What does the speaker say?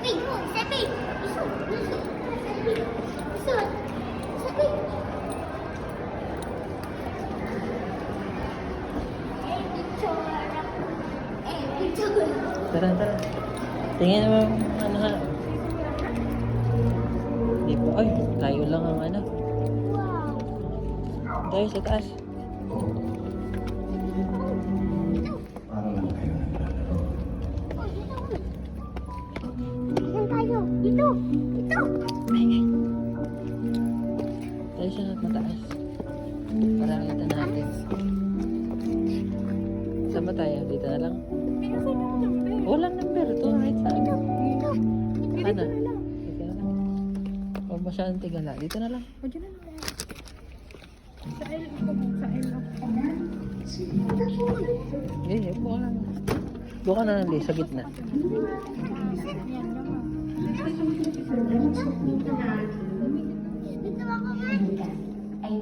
Seping mo, seping. Isod, isod. Seping. Isod. Seping. Picture. Tara, tara. Tingin mo, ano nga. Di po, ay, tayo lang ang ano. Wow. Tayo sa taas. Para lang kayo naglalaro. Oh, dito. Saan tayo? Dito. Dito. Tayo sa mataas. Para kita natin. Saan ba tayo? Dito na lang. Walang number. Ito, right saan? Dito. Dito. Ano? Dito na lang. Huwag masyadong tigala. Dito na lang. O, dyan na lang. Sa L ako. Sa L ako. Eh, upo ka lang. Doon ka na lang, Lee, sa gitna. Yan lang.